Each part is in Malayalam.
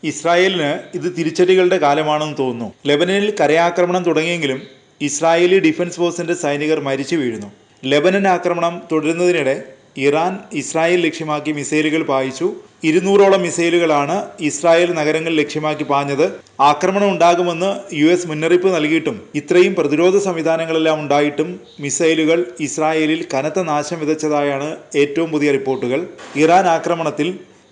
ഇസ്രായേലിന് ഇത് തിരിച്ചടികളുടെ കാലമാണെന്ന് തോന്നുന്നു. ലെബനനിൽ കരയാക്രമണം തുടങ്ങിയെങ്കിലും ഇസ്രായേലി ഡിഫൻസ് ഫോഴ്സിന്റെ സൈനികർ മരിച്ചു വീഴുന്നു. ലെബനൻ ആക്രമണം തുടരുന്നതിനിടെ ഇറാൻ ഇസ്രായേൽ ലക്ഷ്യമാക്കി മിസൈലുകൾ പായിച്ചു. 200ഓളം മിസൈലുകളാണ് ഇസ്രായേൽ നഗരങ്ങൾ ലക്ഷ്യമാക്കി പാഞ്ഞത്. ആക്രമണം ഉണ്ടാകുമെന്ന് US മുന്നറിയിപ്പ് നൽകിയിട്ടും ഇത്രയും പ്രതിരോധ സംവിധാനങ്ങളെല്ലാം ഉണ്ടായിട്ടും മിസൈലുകൾ ഇസ്രായേലിൽ കനത്ത നാശം വിതച്ചതായാണ് ഏറ്റവും പുതിയ റിപ്പോർട്ടുകൾ. ഇറാൻ ആക്രമണത്തിൽ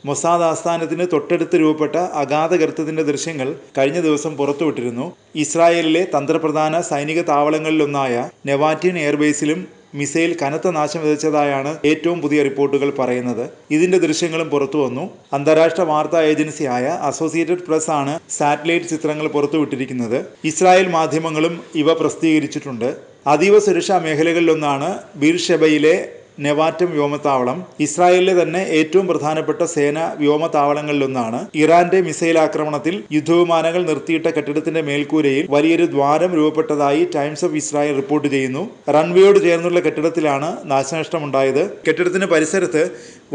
മൊസാദ് ആസ്ഥാനത്തിന് തൊട്ടടുത്ത് രൂപപ്പെട്ട അഗാധ ഗർത്തത്തിന്റെ ദൃശ്യങ്ങൾ കഴിഞ്ഞ ദിവസം പുറത്തുവിട്ടിരുന്നു. ഇസ്രായേലിലെ തന്ത്രപ്രധാന സൈനിക താവളങ്ങളിലൊന്നായ നെവാറ്റിൻ എയർബേസിലും മിസൈൽ കനത്ത നാശം വിതച്ചതായാണ് ഏറ്റവും പുതിയ റിപ്പോർട്ടുകൾ പറയുന്നത്. ഇതിന്റെ ദൃശ്യങ്ങളും പുറത്തു വന്നു. അന്താരാഷ്ട്ര വാർത്താ ഏജൻസിയായ അസോസിയേറ്റഡ് പ്രസ് ആണ് സാറ്റലൈറ്റ് ചിത്രങ്ങൾ പുറത്തുവിട്ടിരിക്കുന്നത്. ഇസ്രായേൽ മാധ്യമങ്ങളും ഇവ പ്രസിദ്ധീകരിച്ചിട്ടുണ്ട്. അതീവ സുരക്ഷാ മേഖലകളിലൊന്നാണ് ബീർഷെബയിലെ നെവാറ്റം വ്യോമത്താവളം. ഇസ്രായേലിലെ തന്നെ ഏറ്റവും പ്രധാനപ്പെട്ട സേനാ വ്യോമത്താവളങ്ങളിലൊന്നാണ്. ഇറാന്റെ മിസൈൽ ആക്രമണത്തിൽ യുദ്ധവിമാനങ്ങൾ നിർത്തിയിട്ട കെട്ടിടത്തിന്റെ മേൽക്കൂരയിൽ വലിയൊരു ദ്വാരം രൂപപ്പെട്ടതായി ടൈംസ് ഓഫ് ഇസ്രായേൽ റിപ്പോർട്ട് ചെയ്യുന്നു. റൺവേയോട് ചേർന്നുള്ള കെട്ടിടത്തിലാണ് നാശനഷ്ടമുണ്ടായത്. കെട്ടിടത്തിന് പരിസരത്ത്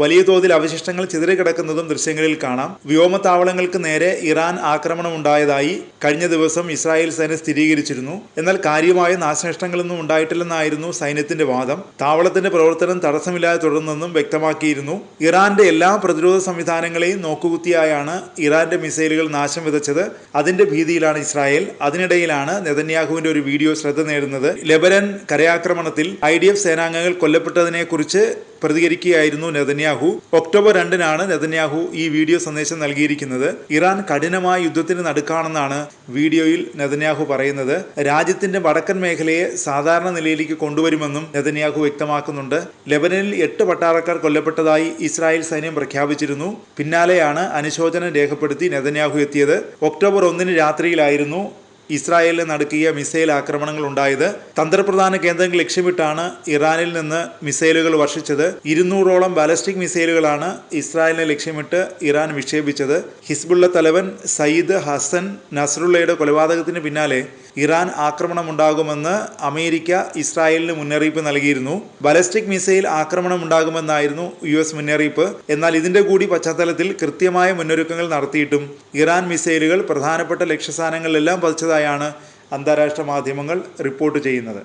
വലിയ തോതിൽ അവശിഷ്ടങ്ങൾ ചിതറിക്കിടക്കുന്നതും ദൃശ്യങ്ങളിൽ കാണാം. വ്യോമത്താവളങ്ങൾക്ക് നേരെ ഇറാൻ ആക്രമണം ഉണ്ടായതായി കഴിഞ്ഞ ദിവസം ഇസ്രായേൽ സൈന്യം സ്ഥിരീകരിച്ചിരുന്നു. എന്നാൽ കാര്യമായ നാശനഷ്ടങ്ങളൊന്നും ഉണ്ടായിട്ടില്ലെന്നായിരുന്നു സൈന്യത്തിന്റെ വാദം. താവളത്തിന്റെ പ്രവർത്തനം തടസ്സമില്ലാതെ തുടർന്നെന്നും വ്യക്തമാക്കിയിരുന്നു. ഇറാന്റെ എല്ലാ പ്രതിരോധ സംവിധാനങ്ങളെയും നോക്കുകുത്തിയായാണ് ഇറാന്റെ മിസൈലുകൾ നാശം വിതച്ചത്. അതിന്റെ ഭീതിയിലാണ് ഇസ്രായേൽ. അതിനിടയിലാണ് നെതന്യാഹുവിന്റെ ഒരു വീഡിയോ ശ്രദ്ധ നേടുന്നത്. ലെബനൻ കരയാക്രമണത്തിൽ IDF സേനാംഗങ്ങൾ കൊല്ലപ്പെട്ടതിനെ കുറിച്ച് പ്രതികരിക്കുകയായിരുന്നു നെതന്യാഹു. ഒക്ടോബർ 2-നാണ് നെതന്യാഹു ഈ വീഡിയോ സന്ദേശം നൽകിയിരിക്കുന്നത്. ഇറാൻ കഠിനമായ യുദ്ധത്തിന് നടുക്കാണെന്നാണ് വീഡിയോയിൽ നെതന്യാഹു പറയുന്നത്. രാജ്യത്തിന്റെ വടക്കൻ മേഖലയെ സാധാരണ നിലയിലേക്ക് കൊണ്ടുവരുമെന്നും നെതന്യാഹു വ്യക്തമാക്കുന്നുണ്ട്. ലെബനനിൽ 8 പട്ടാളക്കാർ കൊല്ലപ്പെട്ടതായി ഇസ്രായേൽ സൈന്യം പ്രഖ്യാപിച്ചിരുന്നു. പിന്നാലെയാണ് അനുശോചനം രേഖപ്പെടുത്തി നെതന്യാഹു എത്തിയത്. ഒക്ടോബർ 1 രാത്രിയിലായിരുന്നു ഇസ്രായേലിന് നടക്കിയ മിസൈൽ ആക്രമണങ്ങൾ ഉണ്ടായത്. തന്ത്രപ്രധാന കേന്ദ്രങ്ങൾ ലക്ഷ്യമിട്ടാണ് ഇറാനിൽ നിന്ന് മിസൈലുകൾ വർഷിച്ചത്. 200ഓളം ബാലിസ്റ്റിക് മിസൈലുകളാണ് ഇസ്രായേലിനെ ലക്ഷ്യമിട്ട് ഇറാൻ വിക്ഷേപിച്ചത്. ഹിസ്ബുള്ള തലവൻ സയ്യിദ് ഹസൻ നസ്രുള്ളയുടെ കൊലപാതകത്തിന് പിന്നാലെ ഇറാൻ ആക്രമണമുണ്ടാകുമെന്ന് അമേരിക്ക ഇസ്രായേലിന് മുന്നറിയിപ്പ് നൽകിയിരുന്നു. ബാലിസ്റ്റിക് മിസൈൽ ആക്രമണം ഉണ്ടാകുമെന്നായിരുന്നു US മുന്നറിയിപ്പ്. എന്നാൽ ഇതിന്റെ കൂടി പശ്ചാത്തലത്തിൽ കൃത്യമായ മുന്നൊരുക്കങ്ങൾ നടത്തിയിട്ടും ഇറാൻ മിസൈലുകൾ പ്രധാനപ്പെട്ട ലക്ഷ്യസ്ഥാനങ്ങളിലെല്ലാം പതിച്ചതായാണ് അന്താരാഷ്ട്ര മാധ്യമങ്ങൾ റിപ്പോർട്ട് ചെയ്യുന്നത്.